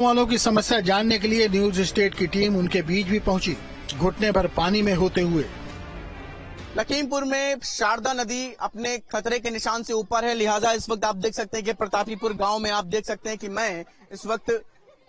वालों की समस्या जानने के लिए न्यूज स्टेट की टीम उनके बीच भी पहुंची। घुटने भर पानी में होते हुए लखीमपुर में शारदा नदी अपने खतरे के निशान से ऊपर है, लिहाजा इस वक्त आप देख सकते हैं कि प्रतापीपुर गांव में आप देख सकते हैं कि मैं इस वक्त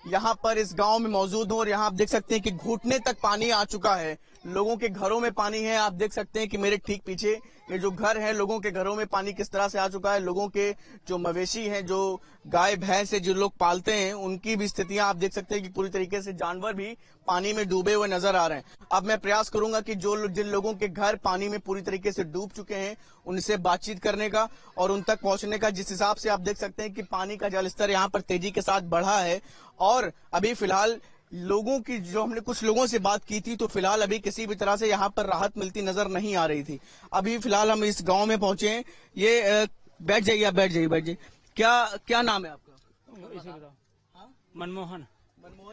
यहाँ पर इस गांव में मौजूद हूँ और यहाँ आप देख सकते हैं कि घुटने तक पानी आ चुका है। लोगों के घरों में पानी है। आप देख सकते हैं कि मेरे ठीक पीछे ये जो घर है, लोगों के घरों में पानी किस तरह से आ चुका है। लोगों के जो मवेशी हैं, जो गाय भैंस है, जो लोग पालते हैं, उनकी भी स्थितियां आप देख सकते हैं कि पूरी तरीके से जानवर भी पानी में डूबे हुए नजर आ रहे हैं। अब मैं प्रयास करूंगा कि जिन लोगों के घर पानी में पूरी तरीके से डूब चुके हैं उनसे बातचीत करने का और उन तक पहुंचने का। जिस हिसाब से आप देख सकते हैं कि पानी का जलस्तर यहाँ पर तेजी के साथ बढ़ा है और अभी फिलहाल लोगों की जो हमने कुछ लोगों से बात की थी तो फिलहाल अभी किसी भी तरह से यहाँ पर राहत मिलती नजर नहीं आ रही थी। अभी फिलहाल हम इस गांव में पहुंचे हैं। ये बैठ जाइए। क्या नाम है आपका? मनमोहन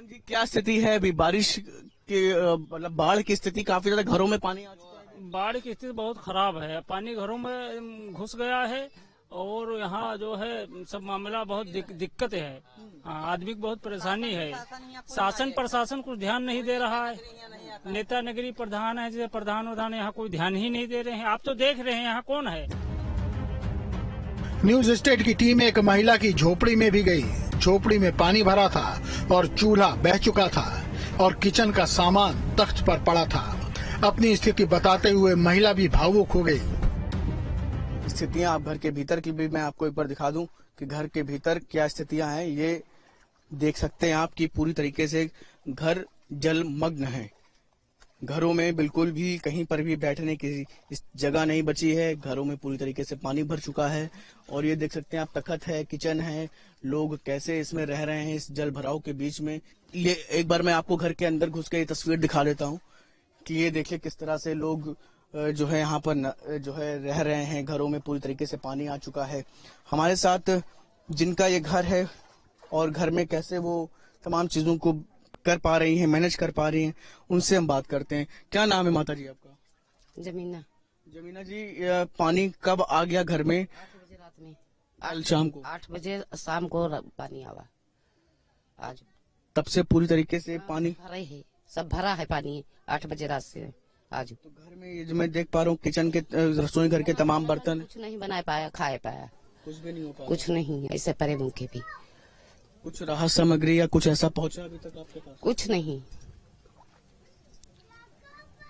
जी, क्या स्थिति है अभी? बारिश की मतलब बाढ़ की स्थिति, काफी ज्यादा घरों में पानी आ चुका है। बाढ़ की स्थिति बहुत खराब है, पानी घरों में घुस गया है और यहाँ जो है सब मामला बहुत दिक्कत है। आदमी को बहुत परेशानी है। शासन प्रशासन कुछ ध्यान नहीं दे रहा है। नेता नगरी प्रधान है, जैसे प्रधान यहाँ कोई ध्यान ही नहीं दे रहे हैं। आप तो देख रहे हैं यहाँ कौन है। न्यूज स्टेट की टीम एक महिला की झोपड़ी में भी गई। झोपड़ी में पानी भरा था और चूल्हा बह चुका था और किचन का सामान तख्त पर पड़ा था। अपनी स्थिति बताते हुए महिला भी भावुक हो गई। स्थितियां आप घर के भीतर की भी मैं आपको एक बार दिखा दूं कि घर के भीतर क्या स्थितियां हैं। ये देख सकते हैं आप कि पूरी तरीके से घर जलमग्न है। घरों में बिल्कुल भी कहीं पर भी बैठने की इस जगह नहीं बची है। घरों में पूरी तरीके से पानी भर चुका है और ये देख सकते हैं आप, तखत है, किचन है, लोग कैसे इसमें रह रहे हैं इस जल भराव के बीच में। ये एक बार मैं आपको घर के अंदर घुस के ये तस्वीर दिखा देता हूँ कि ये देखिए किस तरह से लोग जो है यहाँ पर जो है रह रहे हैं। घरों में पूरी तरीके से पानी आ चुका है। हमारे साथ जिनका ये घर है और घर में कैसे वो तमाम चीजों को कर पा रही हैं, मैनेज कर पा रही हैं, उनसे हम बात करते हैं। क्या नाम है माता जी आपका? जमीना जी, पानी कब आ गया घर में? 8 बजे रात में। कल शाम को 8 बजे शाम को पानी आवा। आज तब से पूरी तरीके से पानी भरा है, सब भरा है पानी 8 बजे रात से आज। तो घर में ये जो मैं देख पा रहा हूँ, किचन के रसोई घर के तमाम बर्तन कुछ नहीं बना पाया, खा पाया, कुछ भी नहीं हो पाया। कुछ नहीं। ऐसे परे मुखे भी कुछ राहत सामग्री या कुछ ऐसा पहुंचा अभी तक आपके पास? कुछ नहीं।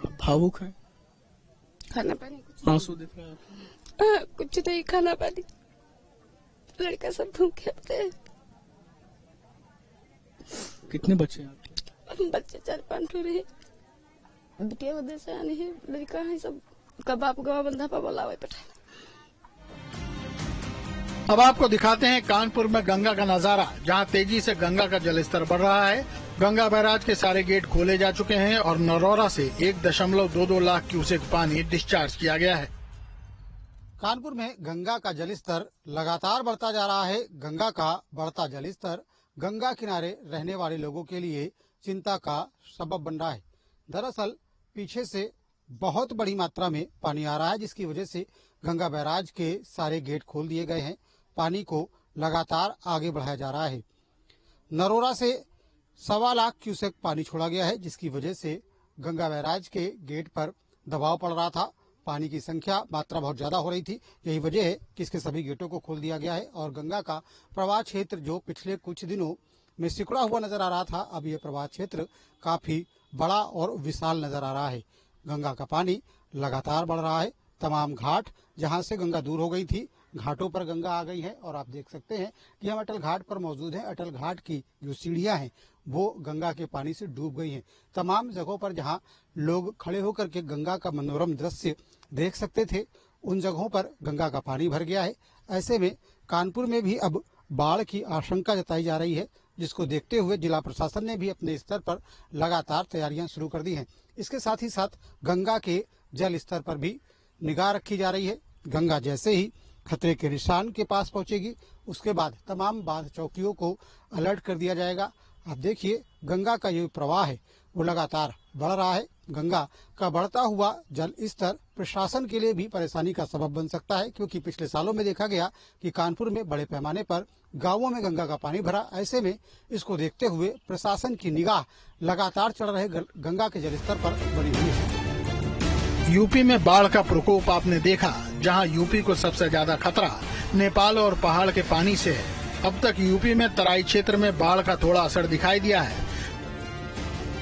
आप भावुक हैं? खाना पानी आंसू दिख रहा है? कुछ नहीं, खाना पानी, लड़का सब भूखे हैं। कितने बच्चे हैं आपके? बच्चे 4-5 रहे। बिटिया उधर से आने हैं, लड़का है सब कबाब बंधा पर बोला हुआ पटा। अब आपको दिखाते हैं कानपुर में गंगा का नजारा, जहां तेजी से गंगा का जलस्तर बढ़ रहा है। गंगा बैराज के सारे गेट खोले जा चुके हैं और नरौरा से 1.22 लाख क्यूसेक पानी डिस्चार्ज किया गया है। कानपुर में गंगा का जलस्तर लगातार बढ़ता जा रहा है। गंगा का बढ़ता जलस्तर गंगा किनारे रहने वाले लोगों के लिए चिंता का सबब बन रहा है। दरअसल पीछे से बहुत बड़ी मात्रा में पानी आ रहा है, जिसकी वजह से गंगा बैराज के सारे गेट खोल दिए गए हैं। पानी को लगातार आगे बढ़ाया जा रहा है। नरौरा से 1.25 लाख क्यूसेक पानी छोड़ा गया है, जिसकी वजह से गंगा बैराज के गेट पर दबाव पड़ रहा था। पानी की मात्रा बहुत ज्यादा हो रही थी। यही वजह है कि इसके सभी गेटों को खोल दिया गया है और गंगा का प्रवाह क्षेत्र जो पिछले कुछ दिनों में सिकुड़ा हुआ नजर आ रहा था, अब यह प्रवाह क्षेत्र काफी बड़ा और विशाल नजर आ रहा है। गंगा का पानी लगातार बढ़ रहा है। तमाम घाट जहां से गंगा दूर हो गई थी, घाटों पर गंगा आ गई है और आप देख सकते हैं कि हम अटल घाट पर मौजूद हैं। अटल घाट की जो सीढ़ियां हैं वो गंगा के पानी से डूब गई हैं। तमाम जगहों पर जहां लोग खड़े होकर के गंगा का मनोरम दृश्य देख सकते थे, उन जगहों पर गंगा का पानी भर गया है। ऐसे में कानपुर में भी अब बाढ़ की आशंका जताई जा रही है, जिसको देखते हुए जिला प्रशासन ने भी अपने स्तर पर लगातार तैयारियां शुरू कर दी हैं। इसके साथ ही साथ गंगा के जल स्तर पर भी निगाह रखी जा रही है। गंगा जैसे ही खतरे के निशान के पास पहुंचेगी, उसके बाद तमाम बांध चौकियों को अलर्ट कर दिया जाएगा। आप देखिए गंगा का जो प्रवाह है वो लगातार बढ़ रहा है। गंगा का बढ़ता हुआ जल स्तर प्रशासन के लिए भी परेशानी का सबब बन सकता है, क्योंकि पिछले सालों में देखा गया कि कानपुर में बड़े पैमाने पर गांवों में गंगा का पानी भरा। ऐसे में इसको देखते हुए प्रशासन की निगाह लगातार चढ़ रहे गंगा के जलस्तर पर बनी हुई है। यूपी में बाढ़ का प्रकोप आपने देखा, जहां यूपी को सबसे ज्यादा खतरा नेपाल और पहाड़ के पानी से है। अब तक यूपी में तराई क्षेत्र में बाढ़ का थोड़ा असर दिखाई दिया है।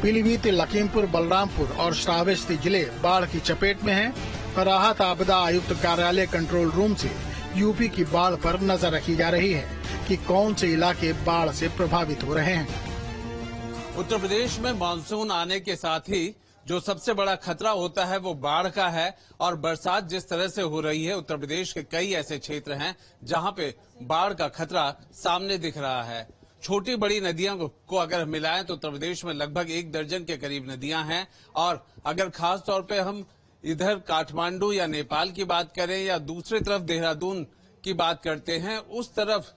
पीलीभीत, लखीमपुर, बलरामपुर और श्रावस्ती जिले बाढ़ की चपेट में हैं। राहत आपदा आयुक्त कार्यालय कंट्रोल रूम से यूपी की बाढ़ पर नजर रखी जा रही है कि कौन से इलाके बाढ़ से प्रभावित हो रहे हैं। उत्तर प्रदेश में मानसून आने के साथ ही जो सबसे बड़ा खतरा होता है वो बाढ़ का है, और बरसात जिस तरह से हो रही है, उत्तर प्रदेश के कई ऐसे क्षेत्र हैं जहां पे बाढ़ का खतरा सामने दिख रहा है। छोटी बड़ी नदियों को अगर मिलाएं तो उत्तर प्रदेश में लगभग 1 दर्जन के करीब नदियां हैं, और अगर खास तौर पे हम इधर काठमांडू या नेपाल की बात करें या दूसरी तरफ देहरादून की बात करते हैं, उस तरफ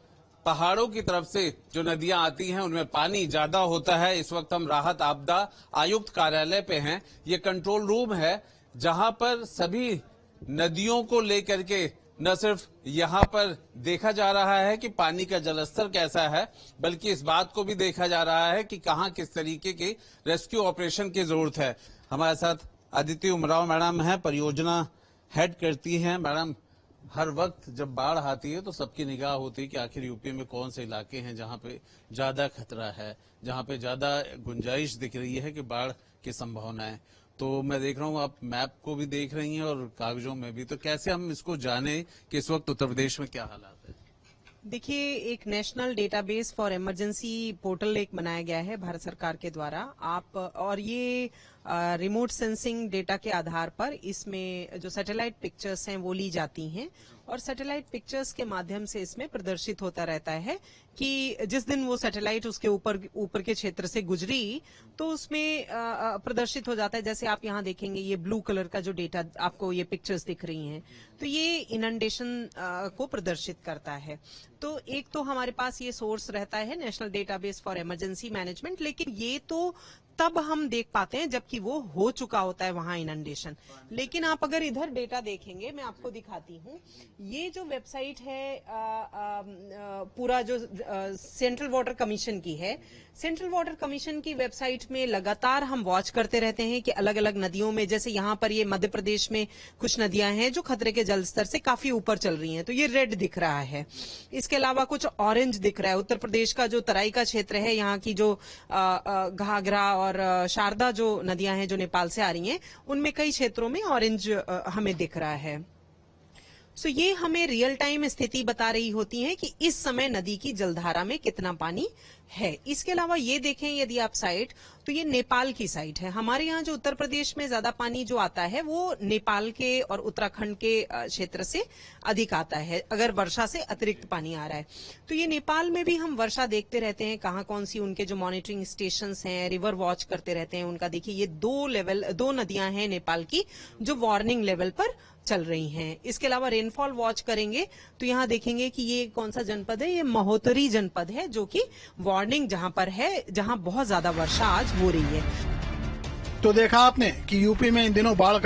पहाड़ों की तरफ से जो नदियां आती हैं उनमें पानी ज्यादा होता है। इस वक्त हम राहत आपदा आयुक्त कार्यालय पे हैं। ये कंट्रोल रूम है जहां पर सभी नदियों को लेकर के न सिर्फ यहाँ पर देखा जा रहा है कि पानी का जलस्तर कैसा है, बल्कि इस बात को भी देखा जा रहा है कि कहाँ किस तरीके की रेस्क्यू ऑपरेशन की जरूरत है। हमारे साथ अदिति उमराव मैडम हैं, परियोजना हेड करती हैं। मैडम, हर वक्त जब बाढ़ आती है तो सबकी निगाह होती है कि आखिर यूपी में कौन से इलाके हैं जहां पे ज्यादा खतरा है, जहां पे ज्यादा गुंजाइश दिख रही है कि बाढ़ की संभावना है। तो मैं देख रहा हूँ आप मैप को भी देख रही हैं और कागजों में भी, तो कैसे हम इसको जाने कि इस वक्त उत्तर प्रदेश में क्या हालात है? देखिए, एक national database for emergency portal एक बनाया गया है भारत सरकार के द्वारा। आप और ये रिमोट सेंसिंग डेटा के आधार पर इसमें जो सैटेलाइट पिक्चर्स हैं वो ली जाती हैं, और सैटेलाइट पिक्चर्स के माध्यम से इसमें प्रदर्शित होता रहता है कि जिस दिन वो सैटेलाइट उसके ऊपर के क्षेत्र से गुजरी तो उसमें प्रदर्शित हो जाता है। जैसे आप यहाँ देखेंगे ये ब्लू कलर का जो डेटा आपको ये पिक्चर्स दिख रही हैं, तो ये इनंडेशन को प्रदर्शित करता है। तो एक तो हमारे पास ये सोर्स रहता है national database for emergency management, लेकिन ये तो तब हम देख पाते हैं जबकि वो हो चुका होता है वहां इनंडेशन। लेकिन आप अगर इधर डेटा देखेंगे, मैं आपको दिखाती हूँ, ये जो वेबसाइट है पूरा जो सेंट्रल वाटर कमीशन की है, सेंट्रल वाटर कमीशन की वेबसाइट में लगातार हम वॉच करते रहते हैं कि अलग अलग नदियों में, जैसे यहाँ पर ये मध्य प्रदेश में कुछ नदियां हैं जो खतरे के जल स्तर से काफी ऊपर चल रही हैं, तो ये रेड दिख रहा है। इसके अलावा कुछ ऑरेंज दिख रहा है। उत्तर प्रदेश का जो तराई का क्षेत्र है, यहाँ की जो घाघरा और शारदा जो नदियां हैं जो नेपाल से आ रही हैं, उनमें कई क्षेत्रों में ऑरेंज हमें दिख रहा है। सो ये हमें रियल टाइम स्थिति बता रही होती है कि इस समय नदी की जलधारा में कितना पानी है। इसके अलावा ये देखें, यदि आप साइट, तो ये नेपाल की साइट है। हमारे यहाँ जो उत्तर प्रदेश में ज्यादा पानी जो आता है वो नेपाल के और उत्तराखंड के क्षेत्र से अधिक आता है, अगर वर्षा से अतिरिक्त पानी आ रहा है। तो ये नेपाल में भी हम वर्षा देखते रहते हैं, कहाँ कौन सी उनके जो मॉनिटरिंग स्टेशंस हैं, रिवर वॉच करते रहते हैं उनका। देखिए, ये दो नदियां हैं नेपाल की जो वार्निंग लेवल पर चल रही हैं। इसके अलावा रेनफॉल वॉच करेंगे तो यहाँ देखेंगे कि ये कौन सा जनपद है, ये महोत्तरी जनपद है, जो कि वार्निंग जहां पर है, जहां बहुत ज्यादा वर्षा आज हो रही है। तो देखा आपने कि यूपी में इन दिनों बाढ़ का